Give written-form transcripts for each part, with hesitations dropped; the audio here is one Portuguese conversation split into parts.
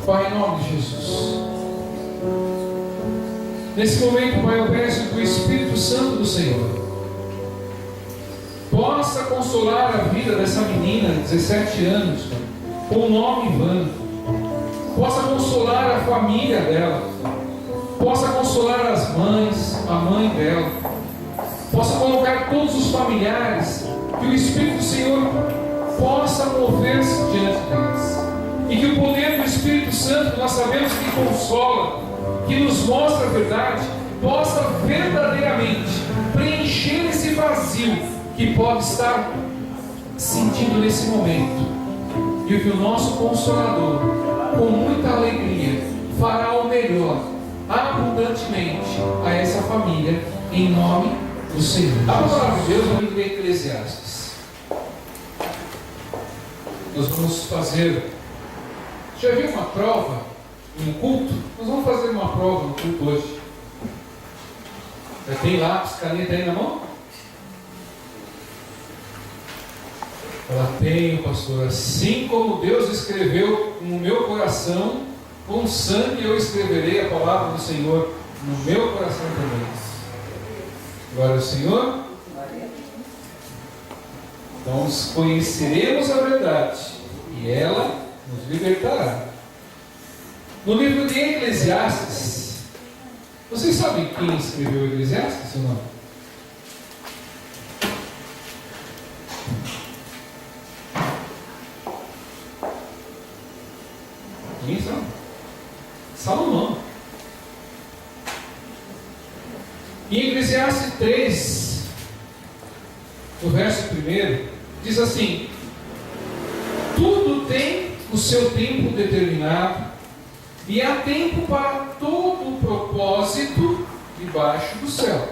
Pai, em nome de Jesus, nesse momento, Pai, eu peço que o Espírito Santo do Senhor possa consolar a vida dessa menina de 17 anos, Pai, com o nome Ivana, possa consolar a família dela, possa consolar as mães, a mãe dela, possa colocar todos os familiares, que o Espírito do Senhor possa mover-se diante deles, e que o poder do Espírito Santo, que nós sabemos que consola, que nos mostra a verdade, possa verdadeiramente preencher esse vazio que pode estar sentindo nesse momento, e que o nosso Consolador, com muita alegria, fará o melhor abundantemente a essa família, em nome do Senhor. A palavra de Deus no livro de Eclesiastes. Nós vamos fazer, já viu uma prova em um culto? Nós vamos fazer uma prova no culto hoje. Já tem lápis, caneta aí na mão? Ela tem, pastor. Assim como Deus escreveu no meu coração, com sangue eu escreverei a palavra do Senhor no meu coração também. Glória ao Senhor. Então conheceremos a verdade e ela nos libertará. No livro de Eclesiastes, vocês sabem quem escreveu Eclesiastes ou não? Quem sabe? Salomão. Em Eclesiastes 3, no verso 1, diz assim: tudo tem o seu tempo determinado, e há tempo para todo o propósito debaixo do céu.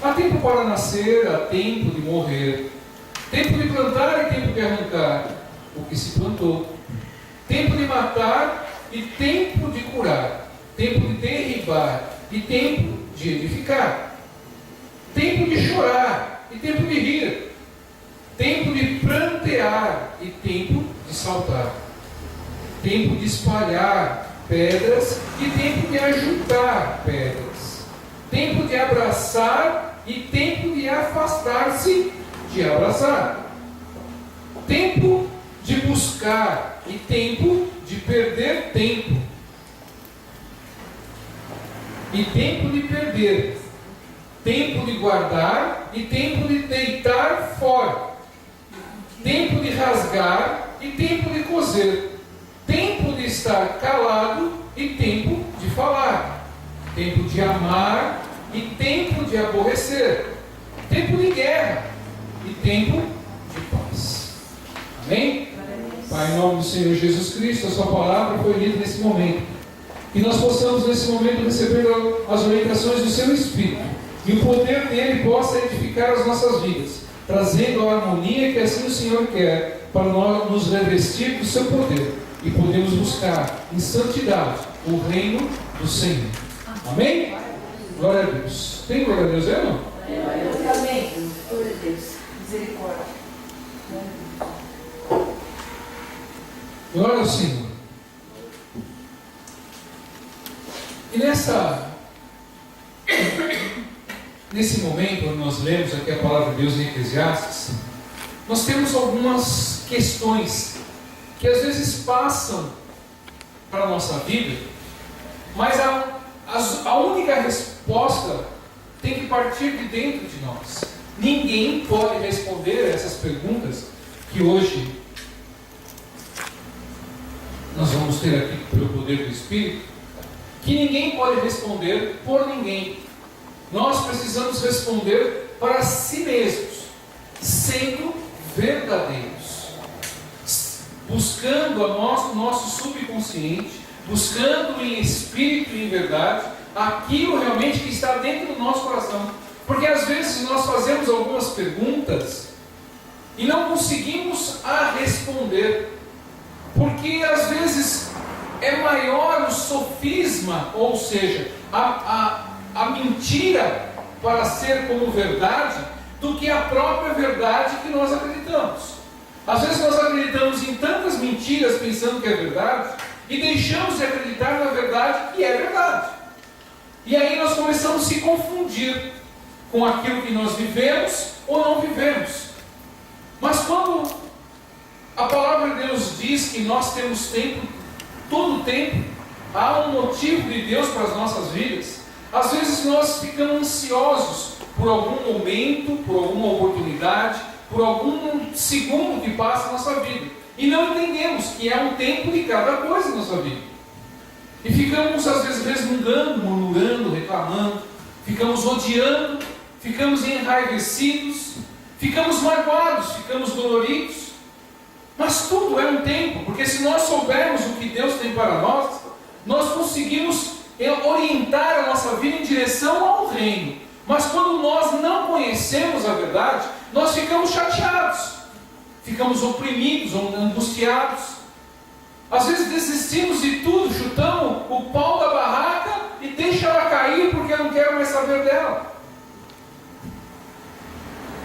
Há tempo para nascer, há tempo de morrer, tempo de plantar e tempo de arrancar o que se plantou, tempo de matar e tempo de curar, tempo de derribar e tempo de edificar, tempo de chorar e tempo de rir, tempo de prantear e tempo de saltar, tempo de espalhar pedras e tempo de ajuntar pedras, tempo de abraçar e tempo de afastar-se de abraçar, tempo de buscar e tempo de perder tempo, e tempo de perder, tempo de guardar e tempo de deitar fora, tempo de rasgar e tempo de coser, tempo de estar calado e tempo de falar, tempo de amar e tempo de aborrecer, tempo de guerra e tempo de paz. Amém? Pai, em nome do Senhor Jesus Cristo, a sua palavra foi lida nesse momento. Que nós possamos nesse momento receber as orientações do seu Espírito, e o poder dele possa edificar as nossas vidas, trazendo a harmonia que assim o Senhor quer, para nós nos revestir do seu poder, e podemos buscar em santidade o reino do Senhor. Amém? Glória a Deus. Tem glória a Deus, é ou não? Amém. Glória a Deus. Misericórdia. Glória ao Senhor. E nesse momento, onde nós lemos aqui a palavra de Deus em Eclesiastes, nós temos algumas questões que às vezes passam para a nossa vida, mas a única resposta tem que partir de dentro de nós. Ninguém pode responder essas perguntas que hoje nós vamos ter aqui pelo poder do Espírito, que ninguém pode responder por ninguém. Nós precisamos responder para si mesmos, sendo verdadeiros, buscando o nosso subconsciente, buscando em espírito e em verdade aquilo realmente que está dentro do nosso coração. Porque às vezes nós fazemos algumas perguntas e não conseguimos responder, porque às vezes é maior o sofisma, ou seja, a mentira para ser como verdade, do que a própria verdade que nós acreditamos. Às vezes nós acreditamos em tantas mentiras pensando que é verdade e deixamos de acreditar na verdade que é verdade. E aí nós começamos a se confundir com aquilo que nós vivemos ou não vivemos. Mas quando a palavra de Deus diz que nós temos tempo, todo tempo, há um motivo de Deus para as nossas vidas. Às vezes nós ficamos ansiosos por algum momento, por alguma oportunidade, por algum segundo que passa na nossa vida. E não entendemos que é um tempo de cada coisa na nossa vida. E ficamos às vezes resmungando, murmurando, reclamando, ficamos odiando, ficamos enraivecidos, ficamos magoados, ficamos doloridos. Mas tudo é um tempo, porque se nós soubermos o que Deus tem para nós, nós conseguimos orientar a nossa vida em direção ao reino. Mas quando nós não conhecemos a verdade, nós ficamos chateados, ficamos oprimidos, angustiados. Às vezes desistimos de tudo, chutamos o pau da barraca e deixa ela cair porque eu não quero mais saber dela.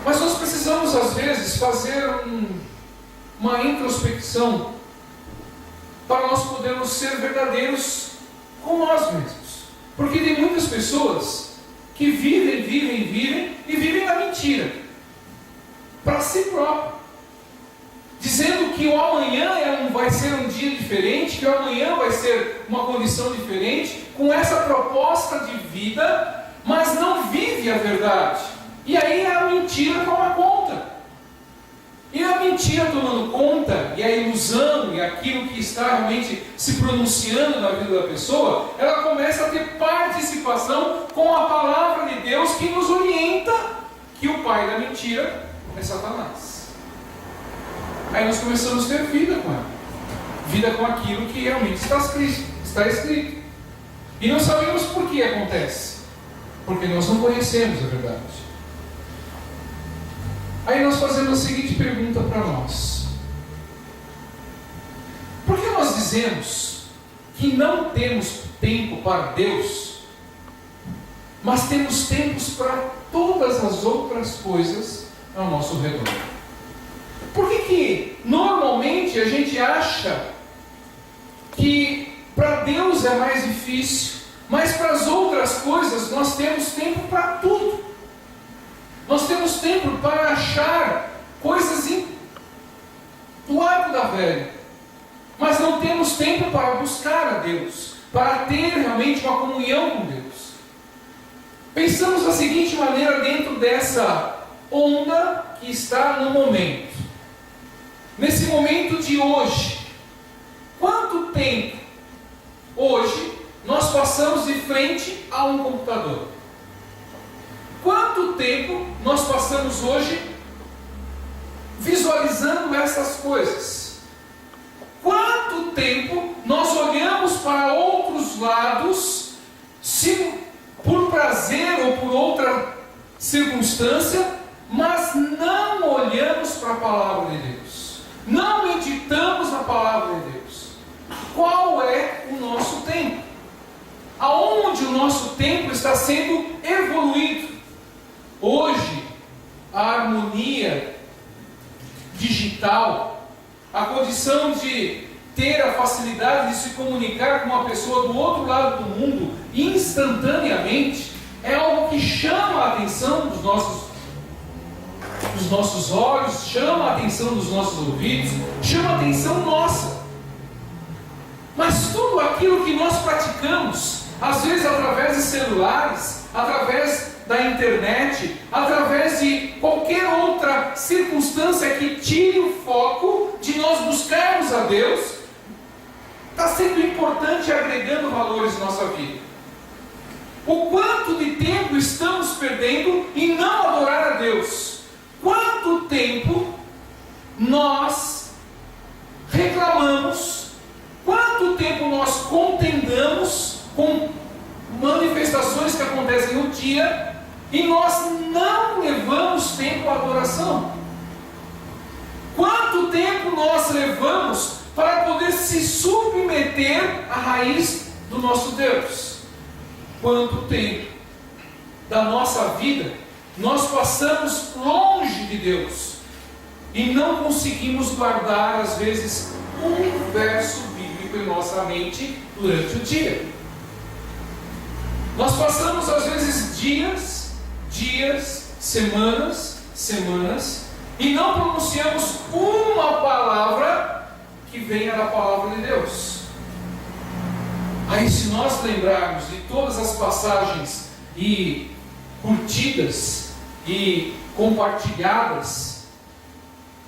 Mas nós precisamos às vezes fazer uma introspecção para nós podermos ser verdadeiros com nós mesmos. Porque tem muitas pessoas que vivem na mentira, para si próprio, dizendo que o amanhã vai ser um dia diferente, que o amanhã vai ser uma condição diferente, com essa proposta de vida, mas não vive a verdade. E aí a mentira toma conta. E a mentira tomando conta, e a ilusão, e aquilo que está realmente se pronunciando na vida da pessoa, ela começa a ter participação com a palavra de Deus que nos orienta que o pai da mentira é Satanás. Aí nós começamos a ter vida com ela. Vida com aquilo que realmente está escrito. E não sabemos por que acontece. Porque nós não conhecemos a verdade. Aí nós fazemos a seguinte pergunta para nós: por que nós dizemos que não temos tempo para Deus, mas temos tempos para todas as outras coisas ao nosso redor? Por que normalmente a gente acha que para Deus é mais difícil, mas para as outras coisas nós temos tempo para tudo? Nós temos tempo para achar coisas do arco da velha, mas não temos tempo para buscar a Deus, para ter realmente uma comunhão com Deus. Pensamos da seguinte maneira dentro dessa onda que está no momento. Nesse momento de hoje, quanto tempo hoje nós passamos de frente a um computador? Quanto tempo nós passamos hoje visualizando essas coisas? Quanto tempo nós olhamos para outros lados, se por prazer ou por outra circunstância, mas não olhamos para a palavra de Deus, não meditamos na palavra de Deus? Qual é o nosso tempo? Aonde o nosso tempo está sendo evoluído? Hoje, a harmonia digital, a condição de ter a facilidade de se comunicar com uma pessoa do outro lado do mundo instantaneamente, é algo que chama a atenção dos nossos olhos, chama a atenção dos nossos ouvidos, chama a atenção nossa. Mas tudo aquilo que nós praticamos, às vezes através de celulares, através da internet, através de qualquer outra circunstância que tire o foco de nós buscarmos a Deus, está sendo importante e agregando valores na nossa vida. O quanto de tempo estamos perdendo em não adorar a Deus? Quanto tempo nós reclamamos? Quanto tempo nós contendamos com manifestações que acontecem no dia e nós não levamos tempo à adoração? Quanto tempo nós levamos para poder se submeter à raiz do nosso Deus? Quanto tempo da nossa vida nós passamos longe de Deus, e não conseguimos guardar, às vezes, um verso bíblico em nossa mente durante o dia. Nós passamos, às vezes, dias, semanas, e não pronunciamos uma palavra que venha da palavra de Deus. Aí, se nós lembrarmos de todas as passagens e curtidas e compartilhadas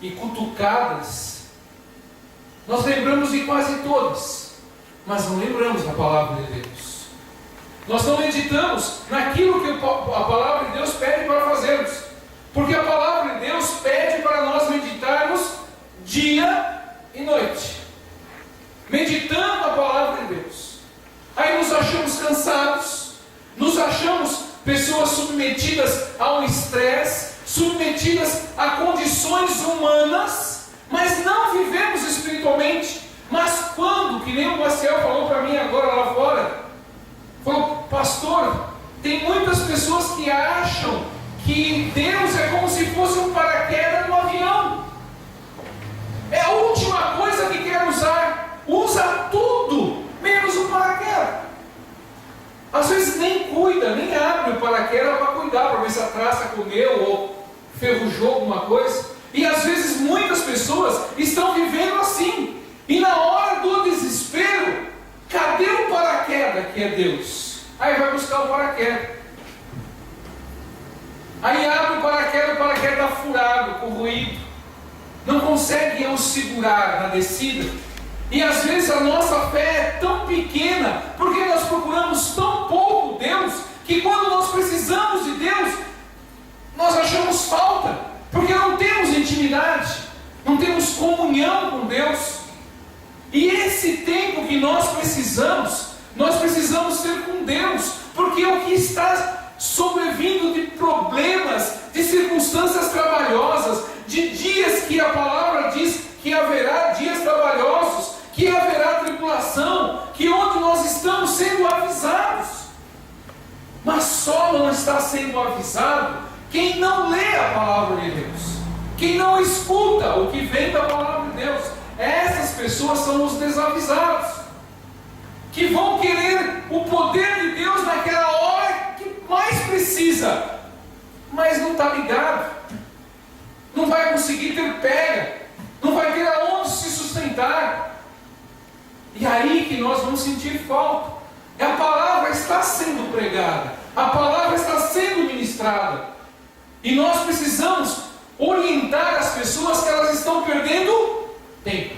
e cutucadas, nós lembramos de quase todas, mas não lembramos da palavra de Deus. Nós não meditamos naquilo que a palavra de Deus pede para fazermos, porque a palavra de Deus pede para nós meditarmos dia e noite, meditando a palavra de Deus. Aí nos achamos cansados, nos achamos pessoas submetidas a um estresse, submetidas a condições humanas, mas não vivemos espiritualmente. Mas quando, que nem o Maciel falou para mim agora lá fora, falou: pastor, tem muitas pessoas que acham que Deus é como se fosse um paraquedas no avião. É a última coisa que quer usar, usa tudo menos o paraquedas. Às vezes nem cuida, nem abre o paraquedas para cuidar, para ver se a traça comeu ou ferrujou alguma coisa. E às vezes muitas pessoas estão vivendo assim. E na hora do desespero, cadê o paraquedas que é Deus? Aí vai buscar o paraquedas. Aí abre o paraquedas está furado, corroído. Não consegue o segurar na descida. E às vezes a nossa fé é tão pequena, porque nós procuramos tão pouco Deus, que quando nós precisamos de Deus, nós achamos falta, porque não temos intimidade, não temos comunhão com Deus. E esse tempo que nós precisamos ter com Deus, porque o que está sobrevindo de problemas, de circunstâncias trabalhosas, de dias que a palavra diz que haverá dias trabalhosos, que haverá tribulação, que onde nós estamos sendo avisados. Mas só não está sendo avisado quem não lê a palavra de Deus, quem não escuta o que vem da palavra de Deus. Essas pessoas são os desavisados, que vão querer o poder de Deus naquela hora que mais precisa, mas não está ligado, não vai conseguir ter pega, não vai ter aonde se sustentar. E aí que nós vamos sentir falta. A palavra está sendo pregada, a palavra está sendo ministrada, e nós precisamos orientar as pessoas que elas estão perdendo tempo.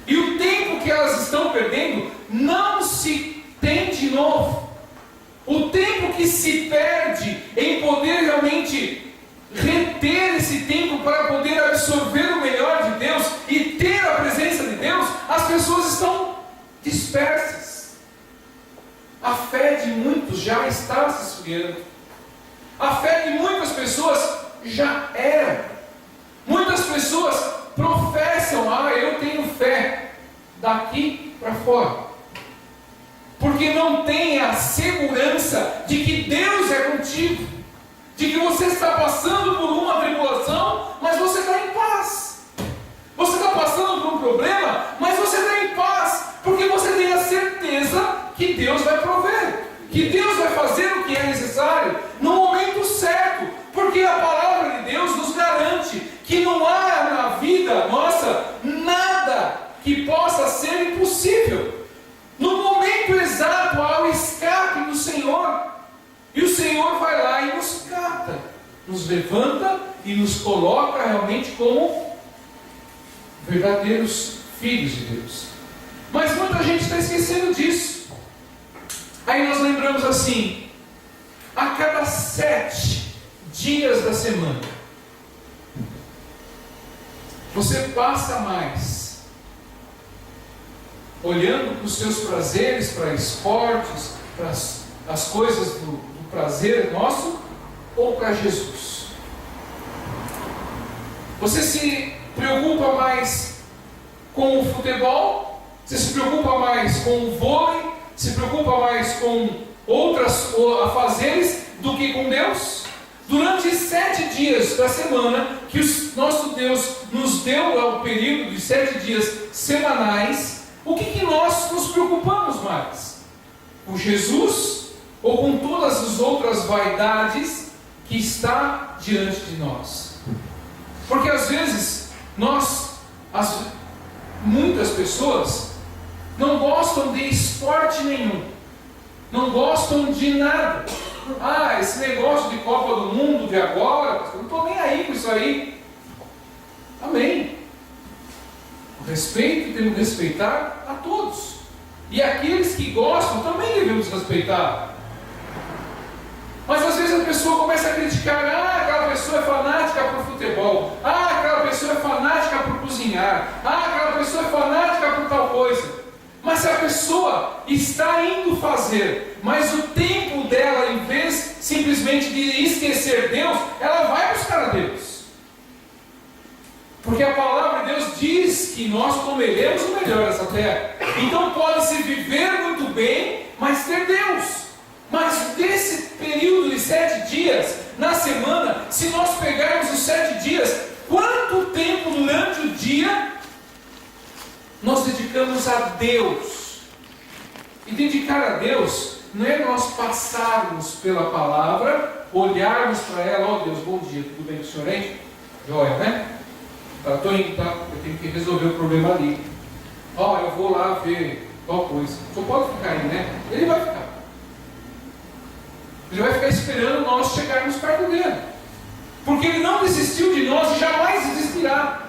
E o tempo que elas estão perdendo não se tem de novo. O tempo que se perde em poder realmente reter esse tempo para poder absorver o melhor de Deus e ter a presença de Deus, as pessoas estão dispersas. A fé de muitos já está se esfriando. A fé de muitas pessoas já era. Muitas pessoas professam: eu tenho fé, daqui para fora, porque não tem a segurança de que Deus é contigo, de que você está passando por uma tribulação, mas você está em paz. Você está passando por um problema, mas você está em paz, porque você tem a certeza que Deus vai prover, que Deus vai fazer o que é necessário no momento certo, porque a palavra de Deus nos garante que não há na vida nossa nada que possa ser impossível. No momento exato há o escape do Senhor, e o Senhor vai lá e nos cata, nos levanta e nos coloca realmente como verdadeiros filhos de Deus. Mas muita gente está esquecendo disso. Aí nós lembramos assim: a cada 7 dias da semana, você passa mais olhando para os seus prazeres, para esportes, para as coisas do prazer nosso, ou para Jesus? Você se preocupa mais com o futebol? Você se preocupa mais com o vôlei? Se preocupa mais com outras afazeres do que com Deus? durante 7 dias da semana, que o nosso Deus nos deu ao período de 7 dias semanais, o que nós nos preocupamos mais? Com Jesus ou com todas as outras vaidades que está diante de nós? Porque às vezes muitas pessoas não gostam de esporte nenhum, não gostam de nada. Esse negócio de Copa do Mundo de agora, eu não estou nem aí com isso aí. Amém. O respeito, temos que respeitar a todos. E aqueles que gostam também devemos respeitar. Mas às vezes a pessoa começa a criticar: aquela pessoa é fanática por futebol, aquela pessoa é fanática por cozinhar, aquela pessoa é fanática por tal coisa. Mas se a pessoa está indo fazer, mas o tempo dela, em vez simplesmente de esquecer Deus, ela vai buscar a Deus. Porque a palavra de Deus diz que nós comeremos o melhor dessa terra. Então pode-se viver muito bem, mas ter Deus. Mas desse período de 7 dias na semana, se nós pegarmos os 7 dias, quanto tempo durante o dia nós dedicamos a Deus? E dedicar a Deus não é nós passarmos pela palavra, olharmos para ela: Deus, bom dia, tudo bem com o senhor aí? Joia, né? Eu tenho que resolver o problema ali. Eu vou lá ver tal coisa. O senhor pode ficar aí, né? Ele vai ficar. Ele vai ficar esperando nós chegarmos perto dele. Porque ele não desistiu de nós e jamais desistirá.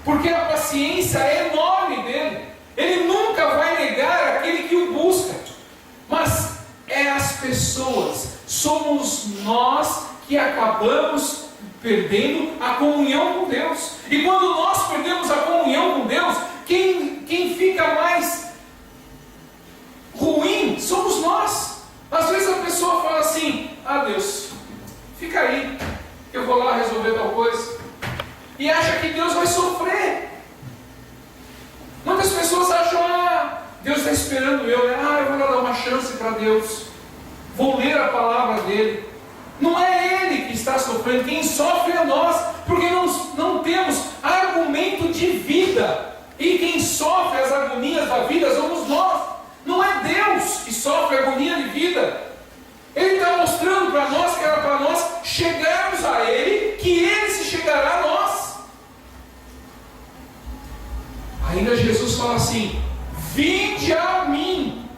Porque a paciência é enorme dele. Ele nunca vai negar aquele que o busca. Mas é as pessoas, somos nós que acabamos perdendo a comunhão com Deus. E quando nós perdemos a comunhão com Deus, quem fica mais ruim somos nós. Às vezes a pessoa fala assim: Deus, fica aí, eu vou lá resolver tal coisa. E acha que Deus vai sofrer. Muitas pessoas acham: Deus está esperando eu, né? Eu vou lá dar uma chance para Deus, vou ler a palavra dele. Não é Ele que está sofrendo, quem sofre é nós, porque não temos argumento de vida. E quem sofre as agonias da vida somos nós. Não é Deus que sofre a agonia de vida. Ele está mostrando para nós que era para nós chegarmos a Ele, que Ele se chegará a nós. Ainda Jesus fala assim: vinde a mim.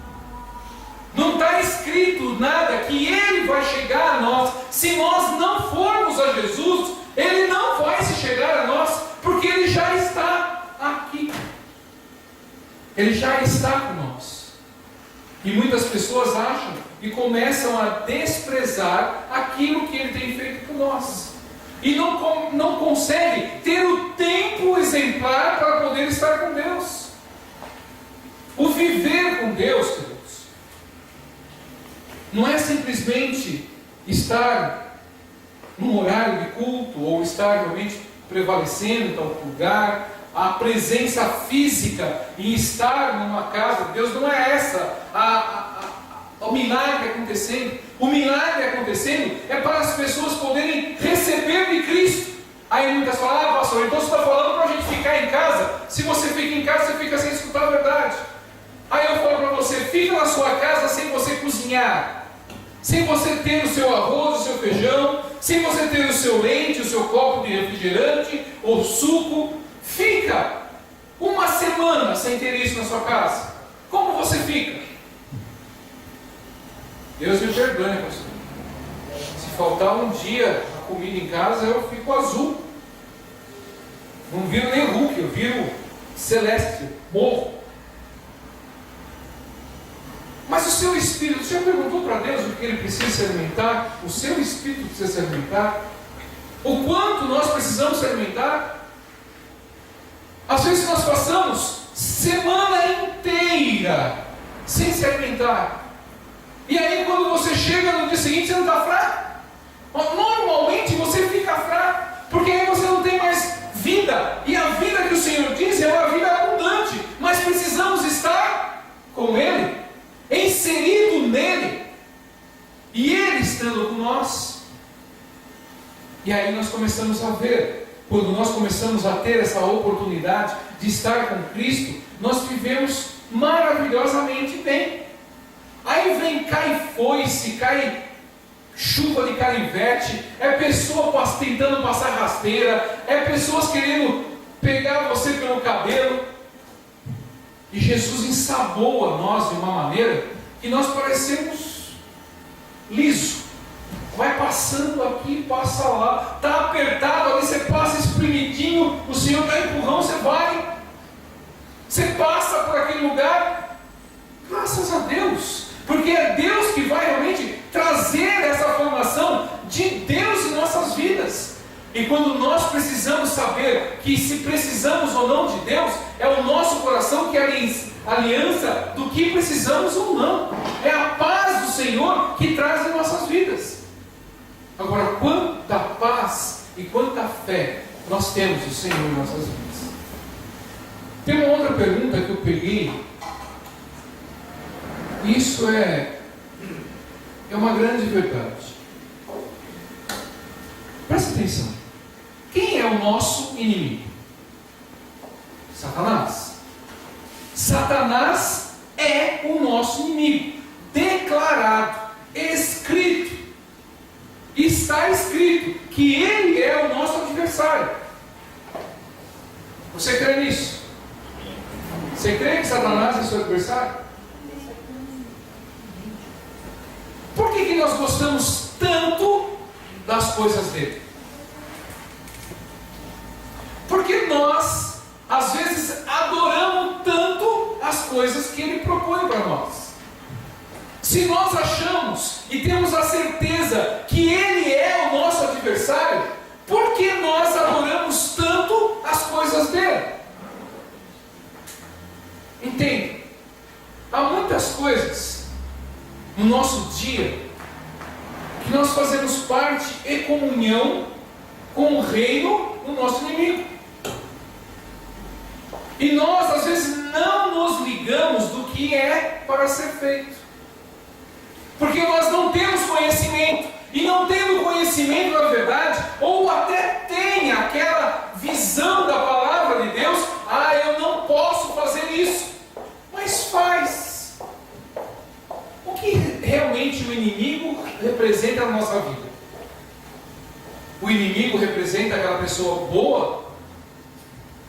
Não está escrito nada que Ele vai chegar a nós. Se nós não formos a Jesus, Ele não vai se chegar a nós, porque Ele já está aqui. Ele já está com nós. E muitas pessoas acham e começam a desprezar aquilo que Ele tem feito por nós. E não consegue ter o tempo exemplar para poder estar com Deus. O viver com Deus, queridos, não é simplesmente estar num horário de culto, ou estar realmente prevalecendo em tal lugar. A presença física e estar numa casa de Deus não é essa o milagre acontecendo. O milagre acontecendo é para as pessoas poderem receber de Cristo. Aí muitas falam: pastor, então você está falando para a gente ficar em casa? Se você fica em casa, você fica sem escutar a verdade. Aí eu falo para você: fica na sua casa sem você cozinhar, sem você ter o seu arroz, o seu feijão, sem você ter o seu leite, o seu copo de refrigerante ou suco. Fica uma semana sem ter isso na sua casa. Como você fica? Deus me perdoe, pastor. Se faltar um dia a comida em casa, eu fico azul. Não viro nem Hulk, eu viro celeste, morro. Mas o seu espírito, você já perguntou para Deus o que ele precisa se alimentar? O seu espírito precisa se alimentar? O quanto nós precisamos se alimentar? Às vezes nós passamos semana inteira sem se alimentar. E aí quando você chega no dia seguinte, você não está fraco. Normalmente você fica fraco, porque aí você não tem mais vida. E a vida que o Senhor diz é uma vida abundante. Mas precisamos estar com Ele, inserido nele, e Ele estando com nós. E aí nós começamos a ver, quando nós começamos a ter essa oportunidade de estar com Cristo, nós vivemos maravilhosamente bem. Aí vem, cai foice, cai chuva de canivete, é pessoa tentando passar rasteira, é pessoas querendo pegar você pelo cabelo, e Jesus ensaboa nós de uma maneira que nós parecemos liso, vai passando aqui, passa lá, está apertado ali, você passa espremidinho, o Senhor dá empurrão, você vai, você passa por aquele lugar, graças a Deus, porque é Deus que vai realmente trazer essa formação de Deus em nossas vidas. E quando nós precisamos saber que se precisamos ou não de Deus, é o nosso coração que é a aliança do que precisamos ou não. É a paz do Senhor que traz em nossas vidas. Agora, quanta paz e quanta fé nós temos do Senhor em nossas vidas. Tem uma outra pergunta que eu peguei. Isso é uma grande verdade. Presta atenção. Quem é o nosso inimigo? Satanás. Satanás é o nosso inimigo. Declarado, escrito. Está escrito que ele é o nosso adversário. Você crê nisso? Você crê que Satanás é seu adversário? Por que nós gostamos tanto das coisas dele? Porque nós, às vezes, adoramos tanto as coisas que ele propõe para nós. Se nós achamos e temos a certeza que ele é o nosso adversário, por que nós adoramos tanto as coisas dele? Entende? Há muitas coisas no nosso dia que nós fazemos parte e comunhão com o reino do nosso inimigo. E nós, às vezes, não nos ligamos do que é para ser feito. Porque nós não temos conhecimento. E não tendo conhecimento da verdade, ou até tem aquela visão da palavra de Deus, eu não posso fazer isso. Mas faz. O que realmente o inimigo representa na nossa vida? O inimigo representa aquela pessoa boa?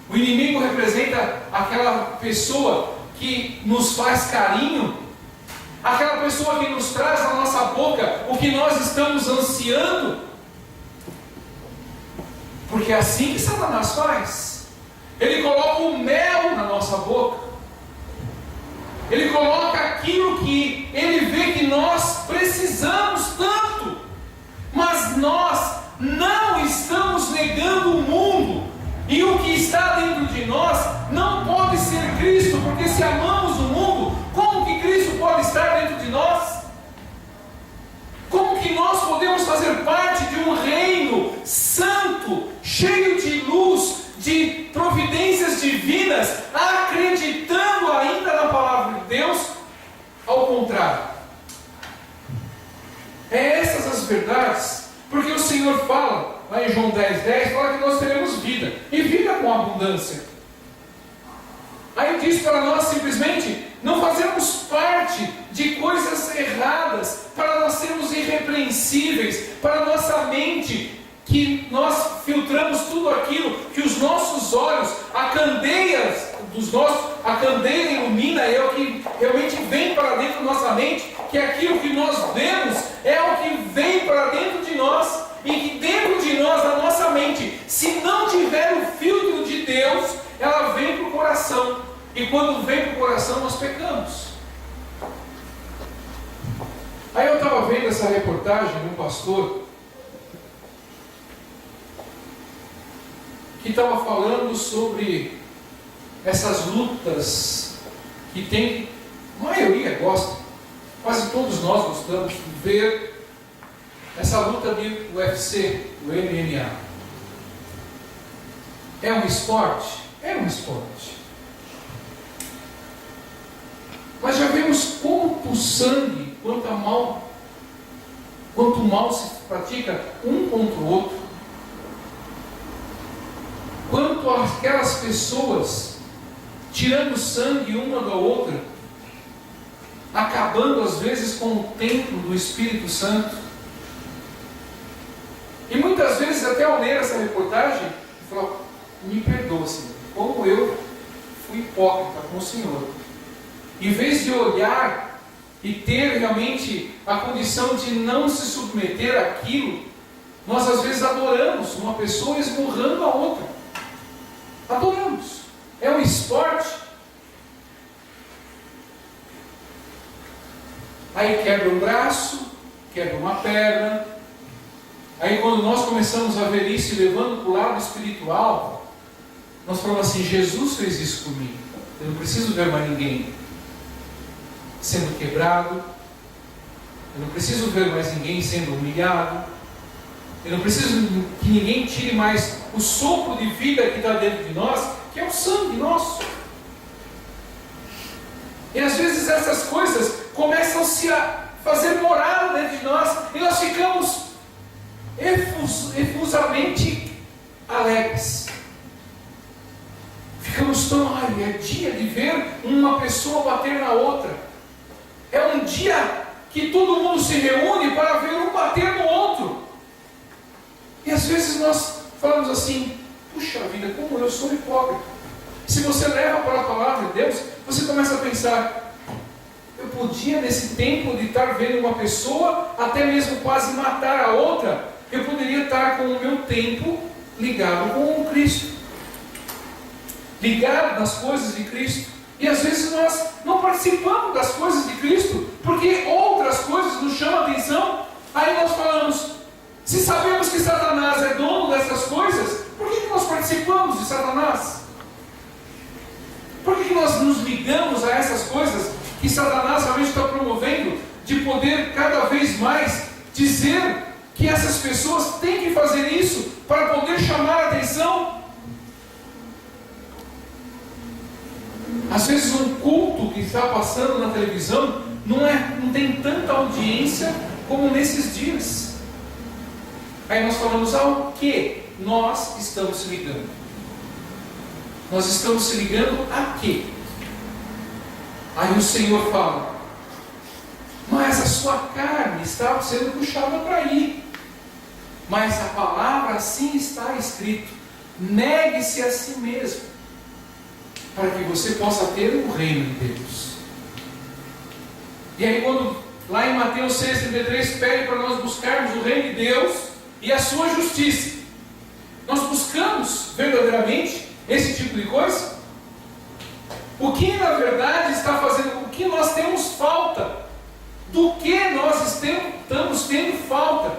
O inimigo representa aquela pessoa que nos faz carinho? Aquela pessoa que nos traz na nossa boca o que nós estamos ansiando? Porque é assim que Satanás faz. Ele coloca o mel na nossa boca. Ele coloca aquilo que ele vê que nós precisamos tanto. Mas nós não estamos negando o mundo. E o que está dentro de nós não pode ser Cristo, porque se amamos o mundo, como que Cristo pode estar dentro de nós? Como que nós podemos fazer parte de um reino santo, cheio de luz, de providências divinas, acreditando ainda na palavra de Deus? Ao contrário. É essas as verdades, porque o Senhor fala, lá em João 10:10, fala que nós teremos vida, e vida com abundância. Aí diz para nós simplesmente não fazermos parte de coisas erradas, para nós sermos irrepreensíveis, para a nossa mente, que nós filtramos tudo aquilo, que os nossos olhos, a candeia ilumina, é o que realmente vem para dentro da nossa mente, que aquilo que nós vemos é o que vem para dentro de nós, e que dentro de nós, na nossa mente, se não tiver o filtro de Deus, ela vem para o coração, e quando vem para o coração nós pecamos. Aí eu estava vendo essa reportagem de um pastor que estava falando sobre essas lutas que tem, a maioria gosta, quase todos nós gostamos de ver essa luta de UFC, do MMA. É um esporte? É um esporte. Mas já vemos quanto sangue, quanto mal se pratica um contra o outro. quanto aquelas pessoas tirando sangue uma da outra, acabando às vezes com o templo do Espírito Santo. E muitas vezes, até ao ler essa reportagem, eu falo, me perdoa, Senhor, como eu fui hipócrita com o Senhor. Em vez de olhar e ter realmente a condição de não se submeter àquilo, nós às vezes adoramos uma pessoa esmurrando a outra. Adoramos. É um esporte. Aí quebra um braço, quebra uma perna. Aí quando nós começamos a ver isso e levando para o lado espiritual, nós falamos assim, Jesus fez isso comigo. Eu não preciso ver mais ninguém sendo quebrado. Eu não preciso ver mais ninguém sendo humilhado. Eu não preciso que ninguém tire mais o sopro de vida que está dentro de nós, que é o sangue nosso. E às vezes essas coisas começam-se a fazer morada dentro de nós, e nós ficamos efusamente alegres. Ficamos tão, é dia de ver uma pessoa bater na outra. É um dia que todo mundo se reúne para ver um bater no outro. E às vezes nós falamos assim, puxa vida, como eu sou hipócrita. Se você leva para a palavra de Deus, você começa a pensar, eu podia nesse tempo de estar vendo uma pessoa, até mesmo quase matar a outra, eu poderia estar com o meu tempo ligado com o Cristo, ligado nas coisas de Cristo. E às vezes nós não participamos das coisas de Cristo, porque outras coisas nos chamam a atenção. Aí nós falamos, se sabemos que Satanás é dono dessas coisas, por que nós participamos de Satanás? Por que nós nos ligamos a essas coisas que Satanás realmente está promovendo, de poder cada vez mais dizer que essas pessoas têm que fazer isso para poder chamar a atenção? Às vezes um culto que está passando na televisão não tem tanta audiência como nesses dias. Aí nós falamos ao que nós estamos se ligando. Nós estamos se ligando a quê? Aí o Senhor fala, mas a sua carne está sendo puxada para ir. Mas a palavra assim está escrito, negue-se a si mesmo, para que você possa ter o reino de Deus. E aí quando lá em Mateus 6,33 pede para nós buscarmos o reino de Deus e a sua justiça, nós buscamos verdadeiramente esse tipo de coisa? O que na verdade está fazendo, o que nós temos falta? Do que nós estamos tendo falta?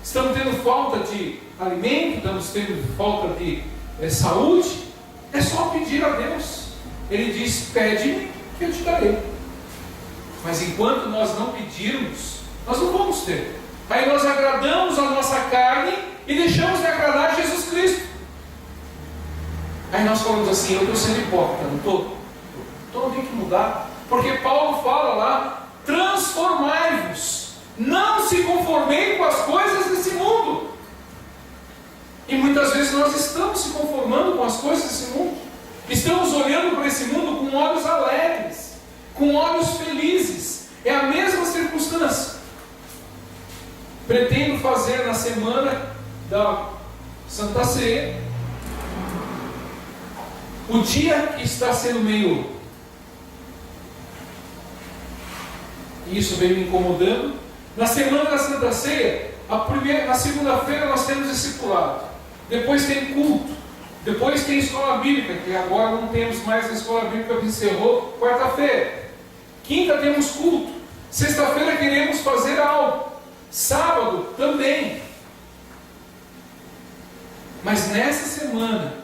Estamos tendo falta de alimento, estamos tendo falta de saúde? É só pedir a Deus. Ele diz, pede-me que eu te darei. Mas enquanto nós não pedirmos, nós não vamos ter. Aí nós agradamos a nossa carne e deixamos de agradar a Jesus Cristo. Aí nós falamos assim, eu estou sendo hipócrita, não estou? Então eu tenho que mudar. Porque Paulo fala lá, transformai-vos, não se conformem com as coisas desse mundo. E muitas vezes nós estamos se conformando com as coisas desse mundo. Estamos olhando para esse mundo com olhos alegres, com olhos felizes. É a mesma circunstância. Pretendo fazer na semana da Santa Ceia, o dia que está sendo meio... Isso veio me incomodando. Na semana da Santa Ceia, na segunda-feira nós temos discipulado. Depois tem culto. Depois tem escola bíblica, que agora não temos mais a escola bíblica que encerrou quarta-feira. Quinta temos culto. Sexta-feira queremos fazer algo. Sábado também. Mas nessa semana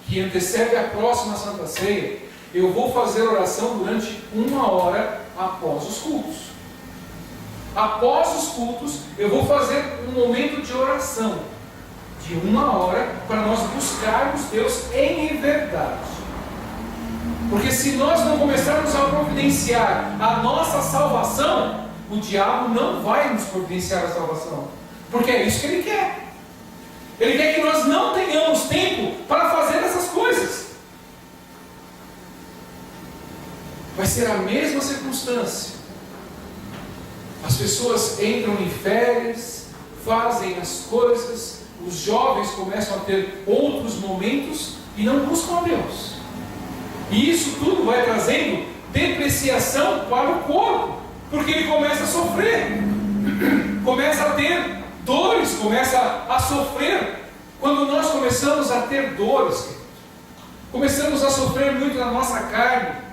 que antecede a próxima Santa Ceia, eu vou fazer oração durante 1 hora após os cultos. Após os cultos, eu vou fazer um momento de oração de 1 hora para nós buscarmos Deus em verdade. Porque se nós não começarmos a providenciar a nossa salvação, o diabo não vai nos providenciar a salvação. Porque é isso que ele quer. Ele quer que nós não tenhamos tempo para fazer essas Vai ser a mesma circunstância. As pessoas entram em férias, fazem as coisas, os jovens começam a ter outros momentos e não buscam a Deus. E isso tudo vai trazendo depreciação para o corpo, porque ele começa a sofrer, começa a ter dores, começa a sofrer. Quando nós começamos a ter dores, começamos a sofrer muito na nossa carne,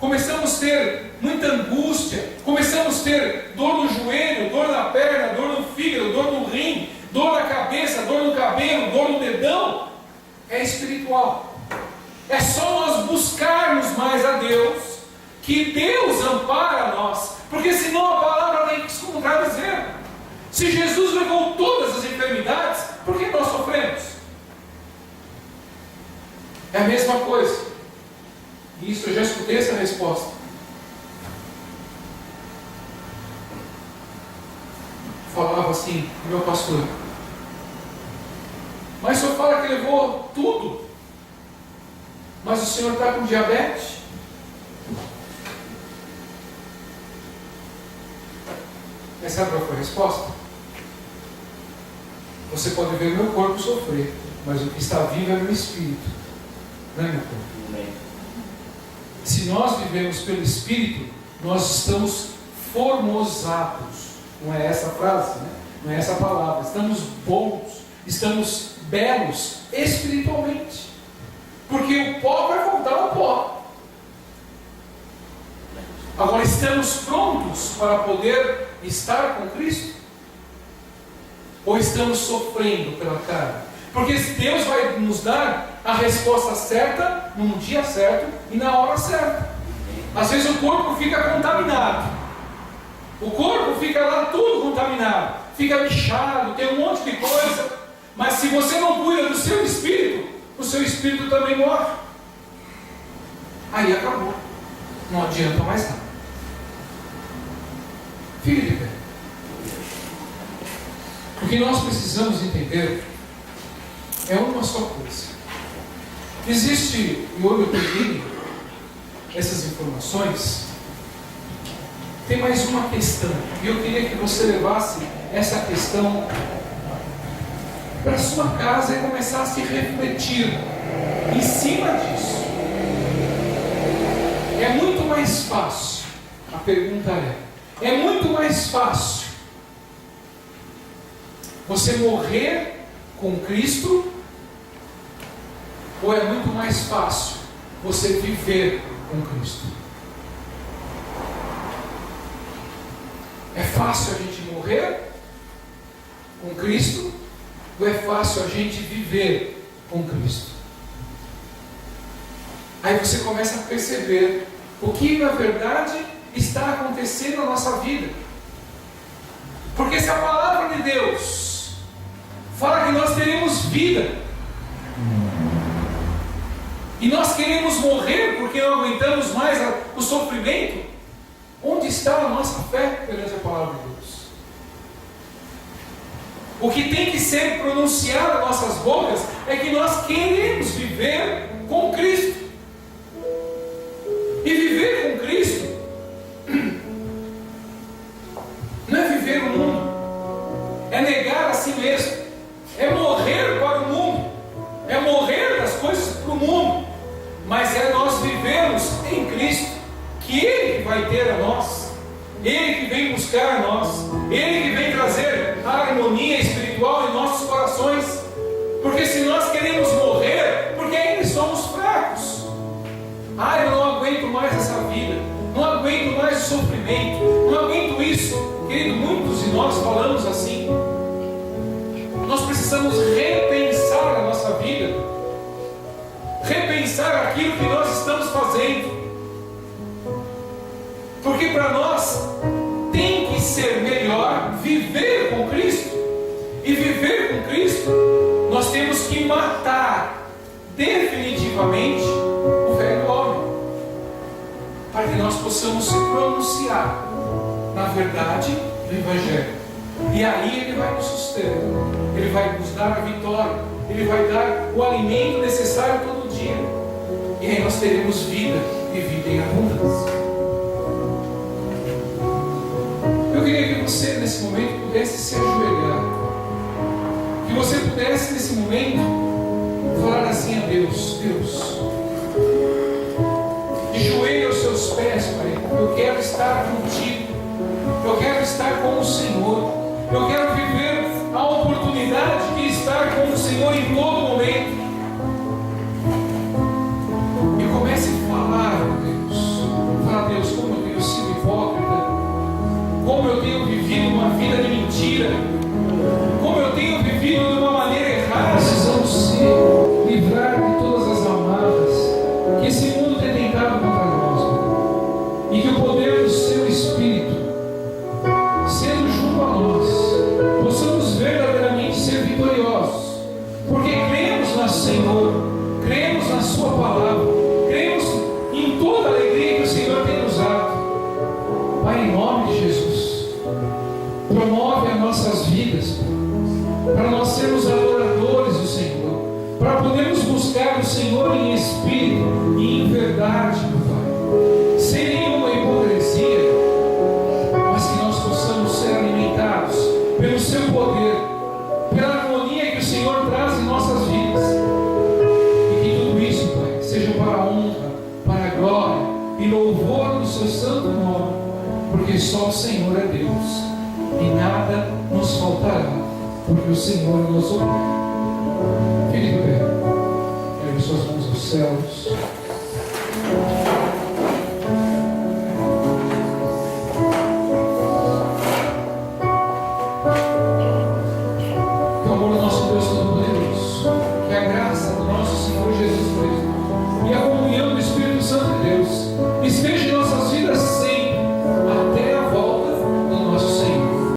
começamos a ter muita angústia, começamos a ter dor no joelho, dor na perna, dor no fígado, dor no rim, dor na cabeça, dor no cabelo, dor no dedão, é espiritual. É só nós buscarmos mais a Deus, que Deus ampara nós, porque senão a palavra vem se contradizer. Se Jesus levou todas as enfermidades, por que nós sofremos? É a mesma coisa. E isso eu já escutei essa resposta. Falava assim, meu pastor: mas o senhor fala que levou tudo, mas o senhor está com diabetes? Mas sabe qual foi a resposta? Você pode ver meu corpo sofrer, mas o que está vivo é meu espírito, não é meu corpo. Se nós vivemos pelo espírito, nós estamos formosados. Não é essa frase, né? Não é essa palavra. Estamos bons, estamos belos espiritualmente, porque o pó vai voltar ao pó. Agora, estamos prontos para poder estar com Cristo? Ou estamos sofrendo pela carne? Porque Deus vai nos dar a resposta certa, num dia certo e na hora certa. Às vezes o corpo fica contaminado, o corpo fica lá tudo contaminado, fica bichado, tem um monte de coisa. Mas se você não cuida do seu espírito, o seu espírito também morre. Aí acabou, não adianta mais nada. Fique de pé. O que nós precisamos entender é uma só coisa. Existe, e hoje eu peguei essas informações, tem mais uma questão, e eu queria que você levasse essa questão para a sua casa e começasse a refletir em cima disso. É muito mais fácil, a pergunta é muito mais fácil você morrer com Cristo, ou é muito mais fácil você viver com Cristo? É fácil a gente morrer com Cristo, ou é fácil a gente viver com Cristo? Aí você começa a perceber o que na verdade está acontecendo na nossa vida. Porque se a palavra de Deus fala que nós teremos vida, e nós queremos morrer porque não aguentamos mais o sofrimento, onde está a nossa fé perante a palavra de Deus? O que tem que ser pronunciado nas nossas bocas é que nós queremos viver com Cristo. E viver com Cristo não é viver o mundo, é negar a si mesmo, é morrer para o mundo, é morrer das coisas para o mundo, mas é nós vivermos em Cristo, que Ele que vai ter a nós, Ele que vem buscar a nós, Ele que vem trazer a harmonia espiritual em nossos corações. Porque se nós queremos morrer, porque ainda somos fracos. Eu não aguento mais essa vida, não aguento mais o sofrimento, não aguento isso. Querido, muitos de nós falamos assim. Nós precisamos repensar a nossa vida, repensar aquilo que nós estamos fazendo, porque para nós tem que ser melhor viver com Cristo. E viver com Cristo, nós temos que matar definitivamente o velho homem, para que nós possamos se pronunciar na verdade do Evangelho. E aí Ele vai nos suster, Ele vai nos dar a vitória, Ele vai dar o alimento necessário todo dia. E aí nós teremos vida e vida em abundância. nesse momento pudesse se ajoelhar. Que você pudesse nesse momento falar assim a Deus: Deus, de joelho aos seus pés, Pai, eu quero estar contigo, eu quero estar com o Senhor, eu quero viver a oportunidade de estar com o Senhor em todo momento. E comece a falar, Deus, fala: Deus, como eu tenho sido hipócrita, como eu tenho vivido uma vida de mentira, como eu tenho vivido de uma maneira errada. Precisamos se livrar de todas as amarras que esse mundo tem tentado contra nós, e que o poder do seu Espírito, sendo junto a nós, possamos verdadeiramente ser vitoriosos, porque cremos no Senhor, cremos na Sua palavra, cremos em toda a alegria que o Senhor tem nos dado. Pai, em nome de Jesus, promove as nossas vidas, para nós sermos adoradores do Senhor, para podermos buscar o Senhor em espírito e em verdade, meu Pai, sem nenhuma hipocrisia, mas que nós possamos ser alimentados pelo Seu poder, pela harmonia que o Senhor traz em nossas vidas, e que tudo isso, Pai, seja para a honra, para a glória e louvor do Seu santo nome, porque só o Senhor é Deus e nada nos faltará, porque o Senhor nos ouve. Fique de pé, ergue suas mãos aos céus.